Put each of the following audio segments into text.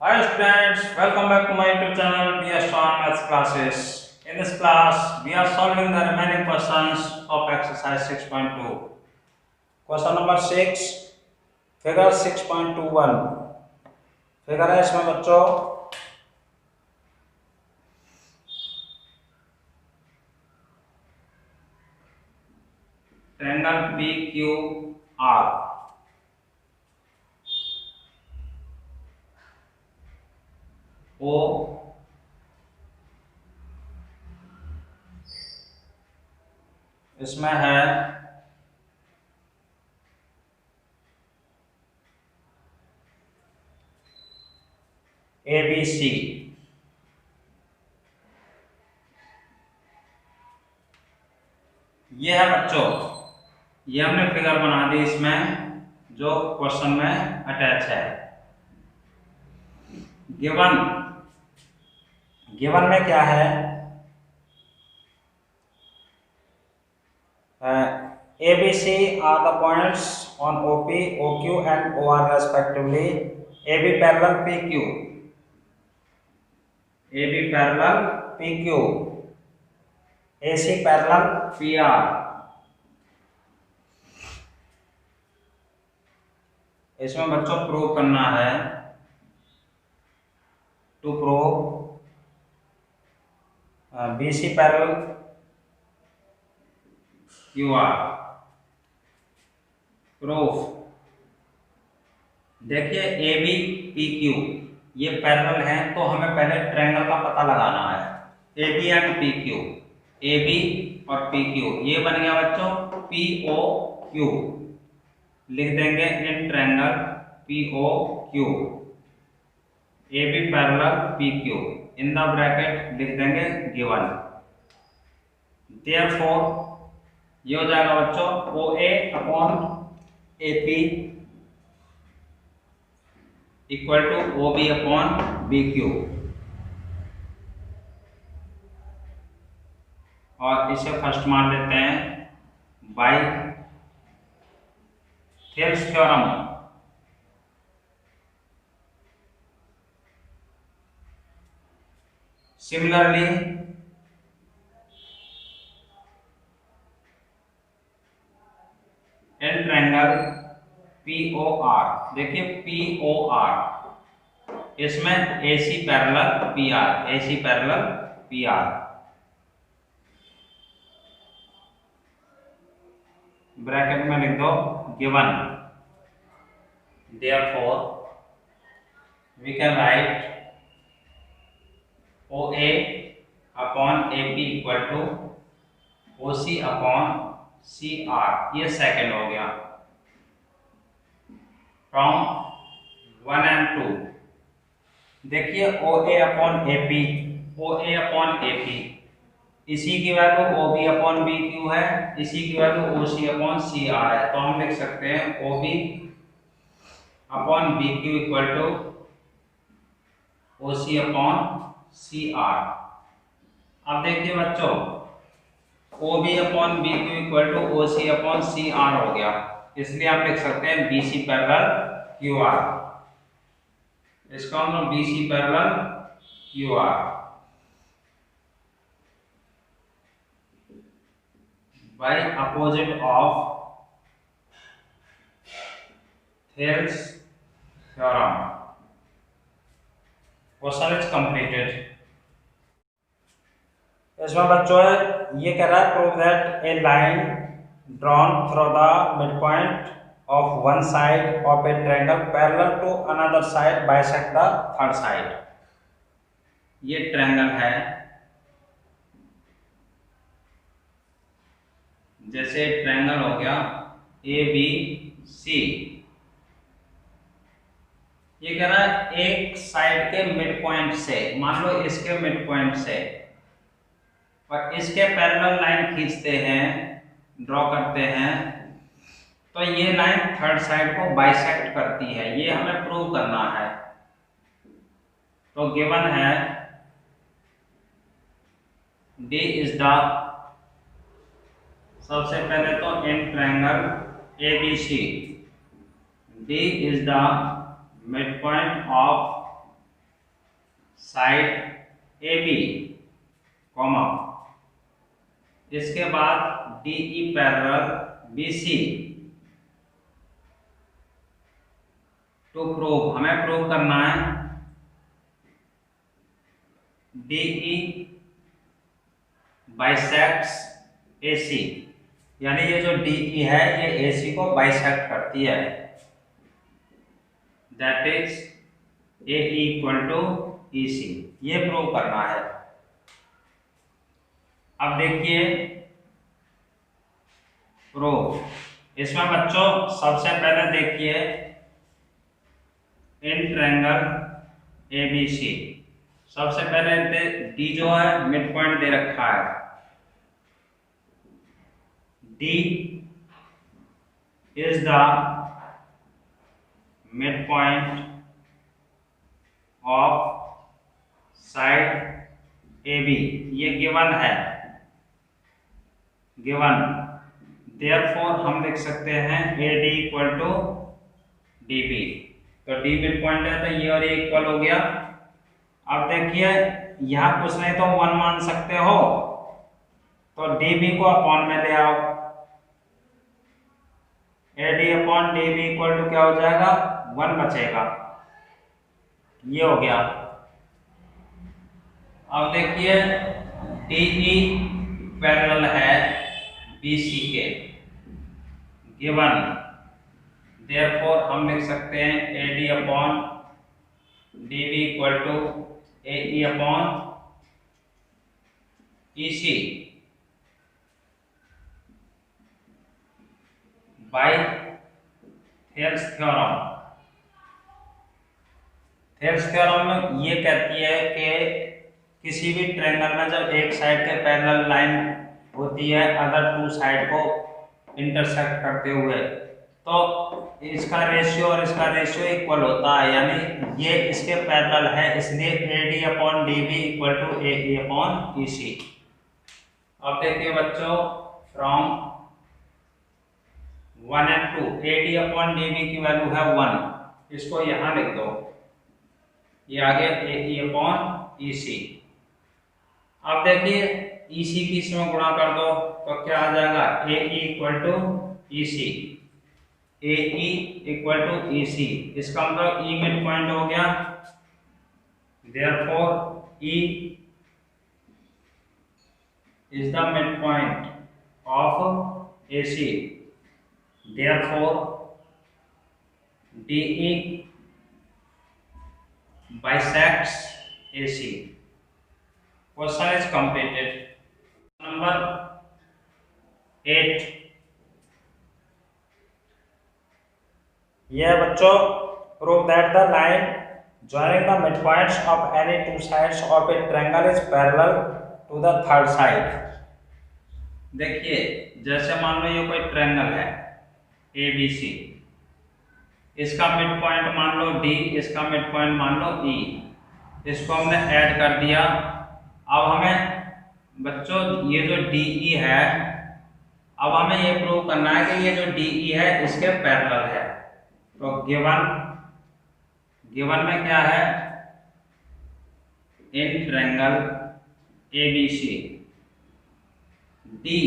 Hi students, welcome back to my YouTube channel DS on Maths Classes. In this class, we are solving the remaining questions of exercise 6.2. Question number 6, figure 6.21. Figure है इसमें बच्चों triangle P Q R O इसमें है ए B सी। ये है बच्चों, ये हमने फिगर बना दी इसमें जो क्वेश्चन में अटैच है। गिवन गिवन में क्या है, ABC are the points on OP, OQ and OR respectively. AB parallel PQ, AB parallel PQ, AC parallel PR। इसमें बच्चों प्रूव करना है, to prove BC parallel QR। Proof देखिए AB PQ ये पैरेलल हैं, तो हमें पहले ट्रायंगल का पता लगाना है। AB एंड PQ, AB और PQ ये बन गया बच्चों POQ। लिख देंगे in triangle POQ, AB parallel PQ in the bracket लिख देंगे गिवन। देयरफॉर ये हो जाएगा बच्चों OA upon AP equal to OB upon BQ, और इसे फर्स्ट मान लेते हैं by Thales theorem. Similarly in triangle POR, देखिए POR इसमें AC parallel PR, AC parallel PR। Bracket में लिख दो given. Therefore we can write OA upon AP equal to OC upon CR। ये सेकंड हो गया। फ्रॉम 1 एंड 2 देखिए OA upon AP, OA upon AP इसी की वैल्यू OB अपॉन BQ है, इसी की वैल्यू OC अपॉन CR है। तो हम लिख सकते हैं OB upon BQ equal to OC upon CR। अब देखिए बच्चों OB upon BQ equal to OC upon CR हो गया, इसलिए आप लिख सकते हैं BC पैरेलल QR। इसका मतलब BC parallel QR by opposite of Thales theorem. Question is completed. इसमें बच्चों ये कह रहा है prove that a line drawn through the midpoint of one side of a triangle parallel to another side bisect the third side. ये triangle है, जैसे triangle हो गया ABC। ये कह रहा है एक साइड के मिड पॉइंट से, मान लो इसके मिड पॉइंट से और इसके पैरेलल लाइन खींचते हैं, ड्रॉ करते हैं, तो ये लाइन थर्ड साइड को बाइसेक्ट करती है। ये हमें प्रूव करना है। तो गिवन है D इज द, सबसे पहले तो in triangle ABC D is the midpoint of side A B comma, इसके बाद D E parallel B C to prove, हमें प्रूव करना है डी ई बाइसेक्ट्स ए सी, यानी ये जो डी ई है ये ए सी को बाइसेक्ट करती है, that is A equal to E C, ये प्रूव करना है। अब देखिए प्रूव, इसमें बच्चों सबसे पहले देखिए इन ट्रायंगल ए बी सी, सबसे पहले डी जो है मिड पॉइंट दे रखा है, D is the mid point of side A B, ये गिवन है, गिवन, देयरफॉर हम लिख सकते हैं A D equal to D B, तो डी मिड पॉइंट है तो ये और ये इक्वल हो गया। अब देखिए यहाँ कुछ नहीं तो 1 मान सकते हो, तो डी बी को अपॉन में ले आओ, A D upon D B equal to क्या हो जाएगा 1 बचेगा, ये हो गया। अब देखिए डी ई पैरेलल है बी सी के, गिवन, देयरफॉर हम लिख सकते हैं A D upon D B equal to A E upon E C by Thales theorem. Thales theorem ये कहती है कि किसी भी ट्रायंगल में जब एक साइड के पैरेलल लाइन होती है अदर टू साइड को इंटरसेक्ट करते हुए, तो इसका रेशियो और इसका रेशियो इक्वल होता है, यानी ये इसके पैरेलल है, इसलिए A D upon D B equal to A E upon E C. अब देखिए बच्चों from 1 and 2 A D upon D B की वैल्यू है 1, इसको यहाँ लिख दो, ये आ गया ए ई अपॉन ई सी। अब देखिए ई सी की इसमें गुणा कर दो तो क्या आ जाएगा A E equal to E C, A E equal to E C, इसका मतलब ई मिड पॉइंट हो गया, therefore E is the mid point of A C, therefore D E bisects AC. Question is completed. Number 8. यह बच्चों prove that the line joining the midpoints of any two sides of a triangle is parallel to the third side. देखिए जैसे मान लो ये कोई triangle है ए B सी, इसका mid point मान लो डी, इसका मिड पॉइंट मान लो ई, इसको हमने ऐड कर दिया। अब हमें बच्चों ये जो डी ई है, अब हमें ये प्रूव करना है कि ये जो डी ई है इसके पैरेलल है, तो गिवन में क्या है in triangle A B C D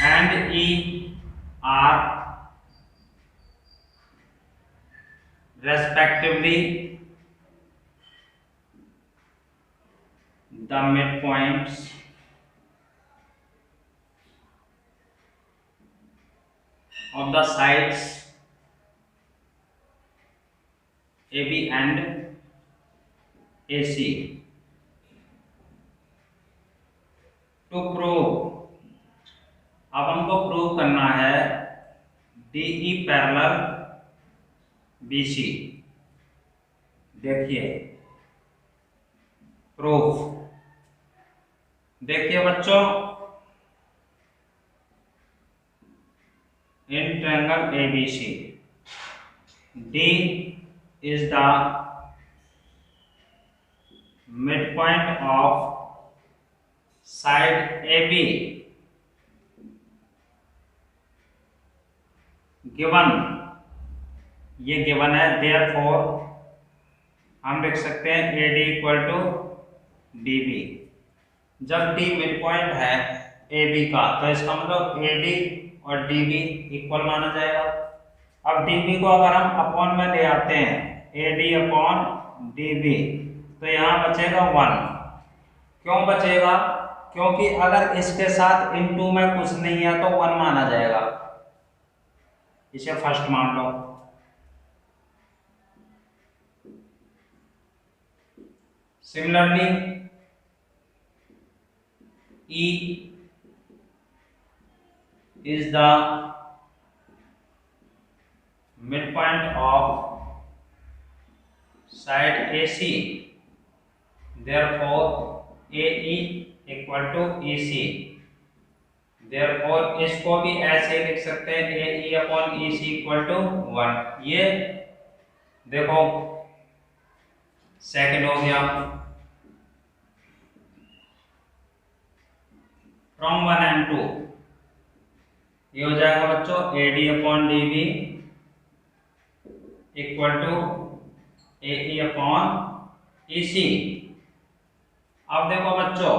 and E are respectively the midpoints of the sides AB and AC. To prove, अब हमको प्रूव करना है DE पैरेलल BC। देखिए प्रूफ, देखिए बच्चों इन triangle ABC D is the midpoint of side AB given, ये given है, therefore हम लिख सकते हैं AD इक्वल टू DB। जब D मिड पॉइंट है AB का तो इसका मतलब AD और DB इक्वल माना जाएगा। अब DB को अगर हम अपॉन में ले आते हैं AD अपॉन DB तो यहाँ बचेगा 1। क्यों बचेगा? क्योंकि अगर इसके साथ इनटू में कुछ नहीं है तो 1 माना जाएगा। इसे फर्स्ट मान लो। Similarly E is the midpoint of side AC, therefore AE equal to EC। therefore इसको भी ऐसे लिख सकते हैं AE upon EC equal to 1। ये देखो सेकंड हो गया। फ्रॉम 1 and 2 ये हो जाएगा बच्चों AD upon DB equal to AE upon EC। अब देखो बच्चों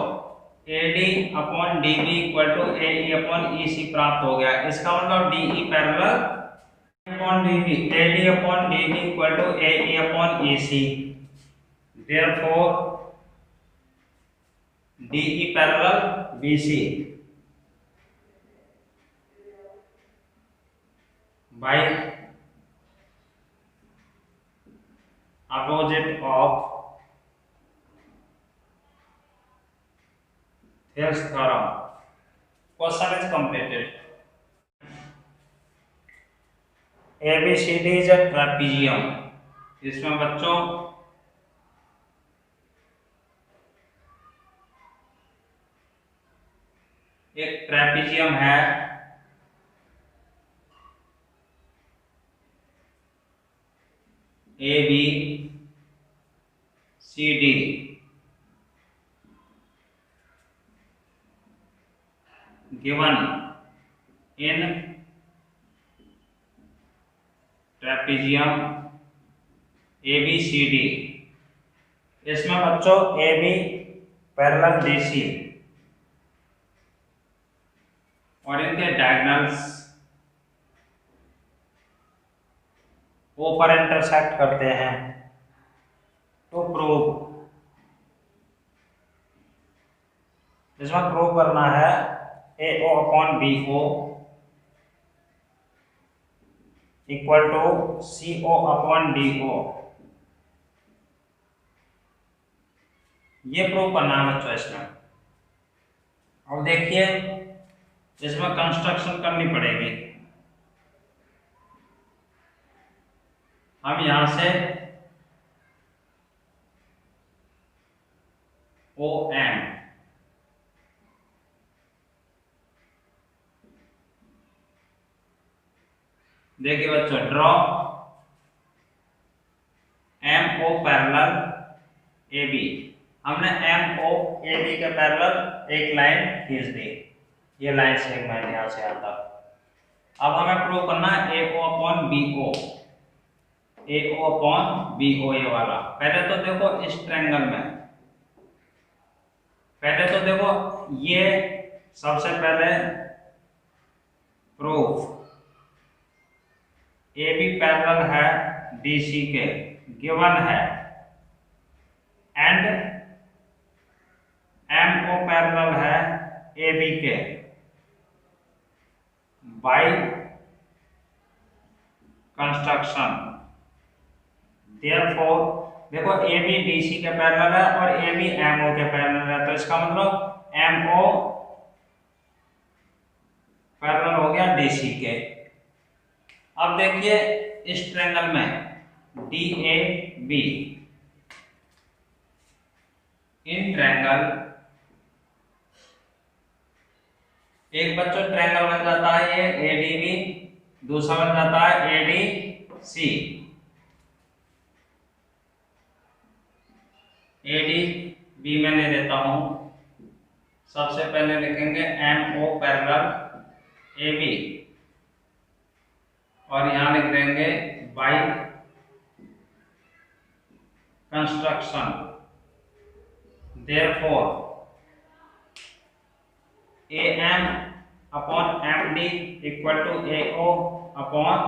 AD upon DB equal to AE upon EC प्राप्त हो गया। इसका मतलब DE parallel upon DB, AD upon DB equal to AE upon EC। therefore DE parallel BC by opposite of Thales theorem। Question is completed। ABCD is a trapezium। इसमें बच्चों एक trapezium है। ABCD given in trapezium ABCD। इसमें बच्चों AB parallel DC और इनके diagonals ऊपर intersect करते हैं। टू प्रूव, इसमें प्रूव करना है AO upon BO equal to CO upon DO। ये प्रूव करना है बच्चों इसमें। अब देखिए इसमें कंस्ट्रक्शन करनी पड़ेगी। हम यहां से OM देखिए बच्चों ड्रॉ MO पैरेलल AB। हमने MO AB के पैरेलल एक लाइन खींच दी। ये लाइन सेगमेंट यहां से आता। अब हमें प्रूव करना है AO upon BO। AO upon BO ये वाला। पहले तो देखो इस ट्रायंगल में, पहले तो देखो ये सबसे पहले प्रूफ AB पैरेलल है DC के गिवन है एंड MO पैरेलल है AB के बाय कंस्ट्रक्शन। देयरफॉर देखो AB DC के पैरेलल है और AB MO के पैरेलल है, तो इसका मतलब MO पैरेलल हो गया DC के। अब देखिए इस ट्रायंगल में DAB इन ट्रायंगल एक बच्चों ट्रायंगल बन जाता है ये ADB, दूसरा बन जाता है ADC। ADB में ले लेता हूं। सबसे पहले लिखेंगे MO पैरेलल AB और यहां लिख देंगे by construction. Therefore AM upon MD equal to AO upon,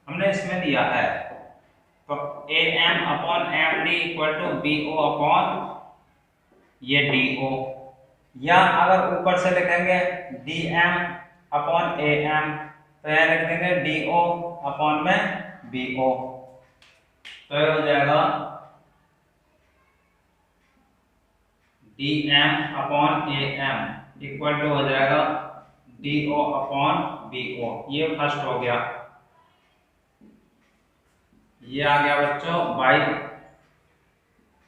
हमने इसमें दिया है तो AM अपॉन MD equal to BO upon ये DO, या अगर ऊपर से लिखेंगे DM अपॉन AM तो यह लिख देंगे DO अपॉन में BO, तो ये हो जाएगा DM upon AM equal to हो जाएगा DO अपॉन BO। ये फर्स्ट हो गया। ये आ गया बच्चों by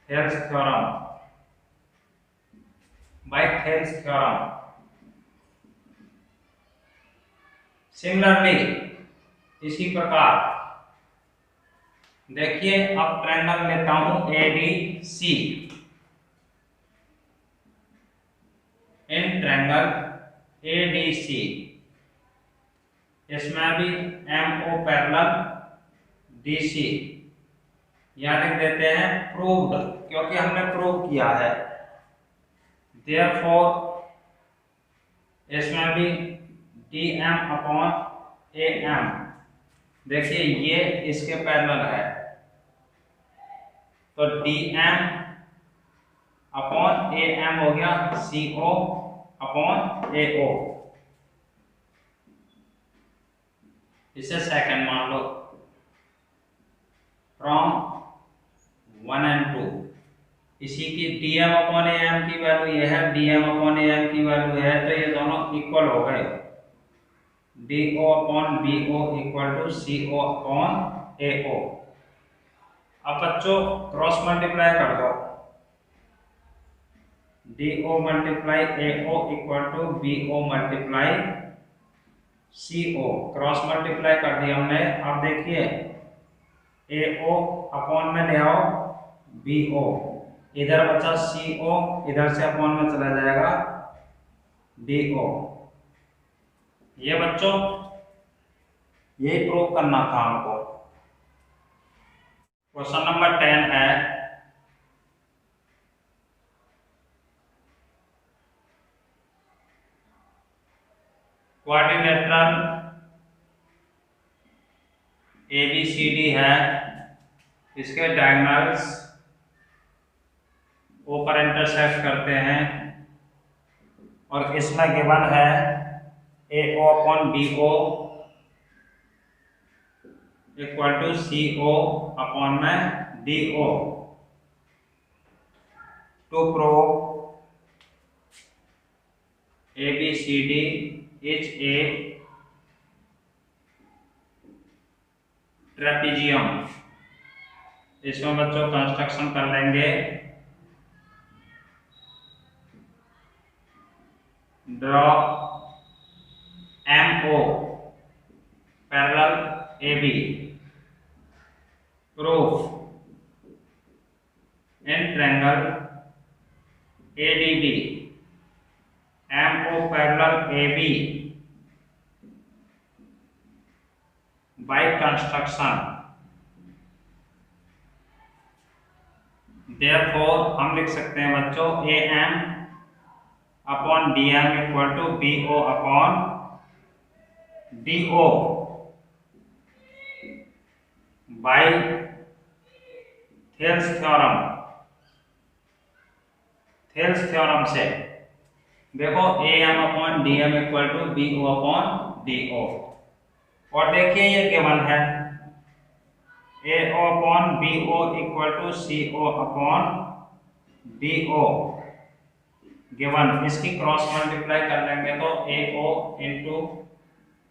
Thales theorem, by Thales theorem. Similarly इसी प्रकार देखिए, अब ट्रायंगल लेता हूं ADC। इन ट्रायंगल ADC इसमें भी MO पैरेलल DC, या लिख देते हैं प्रूव्ड, क्योंकि हमने प्रूव किया है। देयरफॉर इसमें भी DM अपॉन AM, देखिए ये इसके पैरेलल है तो DM अपॉन AM हो गया CO अपॉन AO। इसे सेकंड मान लो। फ्रॉम 1 and 2 इसी की DM अपॉन AM की वैल्यू ये है, DM अपॉन AM की वैल्यू है, तो ये दोनों इक्वल हो गए। DO upon BO equal to CO upon AO। अब बच्चों क्रॉस मल्टीप्लाई कर दो, DO multiply AO equal to BO multiply CO। Cross multiply कर दिया हमने। अब देखिए AO अपॉन में ले आओ BO, इधर बचा CO, इधर से अपॉन में चला जाएगा DO। ये बच्चों यही प्रूव करना था हमको। क्वेश्चन नंबर 10 है, क्वाड्रिलेटरल ABCD है, इसके डायगोनल्स ऊपर इंटरसेक्ट करते हैं और इसमें गिवन है AO upon BO equal to CO upon में DO। To prove ABCD is a trapezium. इसमें बच्चों कंस्ट्रक्शन कर लेंगे। Draw MO parallel AB। Proof in triangle ADB MO parallel AB by construction. Therefore हम लिख सकते हैं बच्चों AM upon DM equal to BO upon DO by Thales theorem. Thales theorem से देखो AM upon DM equal to BO upon DO। और देखिए ये गिवन है AO upon BO equal to CO upon DO given. इसकी cross multiply कर लेंगे तो AO into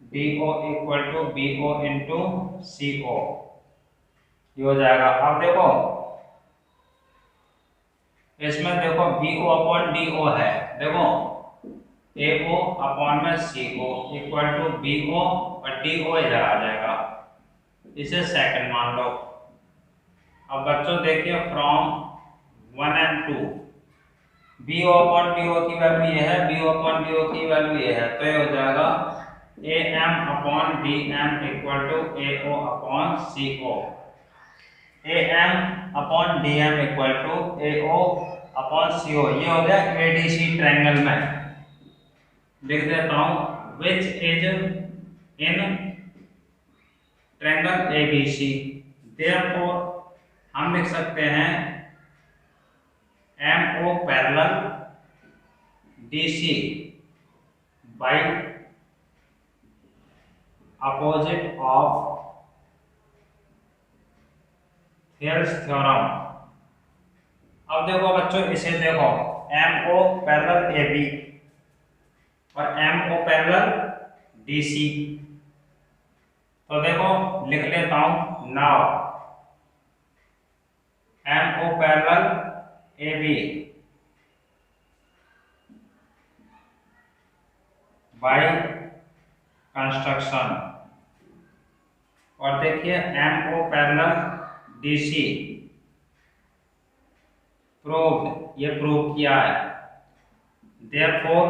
DO equal to BO into CO ये हो जाएगा। अब देखो इसमें देखो BO अपॉन DO है, देखो AO अपॉन में CO इक्वल टू BO और DO इधर आ जाएगा। इसे सेकंड मान लो। अब बच्चों देखिए from 1 and 2 BO upon DO की वैल्यू ये है, BO अपॉन DO की वैल्यू ये है, तो ये हो जाएगा AM upon DM equal to AO upon CO। AM upon DM equal to AO upon CO। ये हो गया ADC ट्रायंगल में। लिख देता हूं which is in triangle ABC। Therefore हम लिख सकते हैं MO parallel DC by opposite of theirs theorem. अब देखो बच्चों, इसे देखो MO पैरेलल AB और MO पैरेलल DC। तो देखो लिख लेता हूं now MO parallel AB by construction. और देखिए MO पैरेलल DC प्रूव्ड, ये प्रूव किया है। Therefore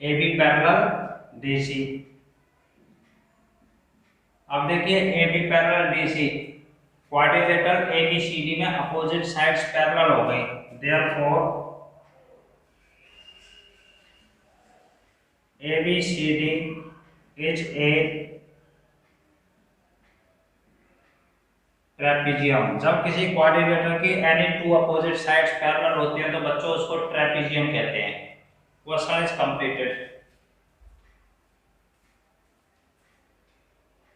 AB parallel DC। अब देखिए AB parallel DC, quadrilateral ABCD में अपोजिट साइड्स पैरेलल हो गई। Therefore ABCD is a trapezium. जब किसी क्वाड्रिलेटर की any two opposite sides parallel होती हैं तो बच्चों उसको ट्रेपीजियम कहते हैं। Question is completed.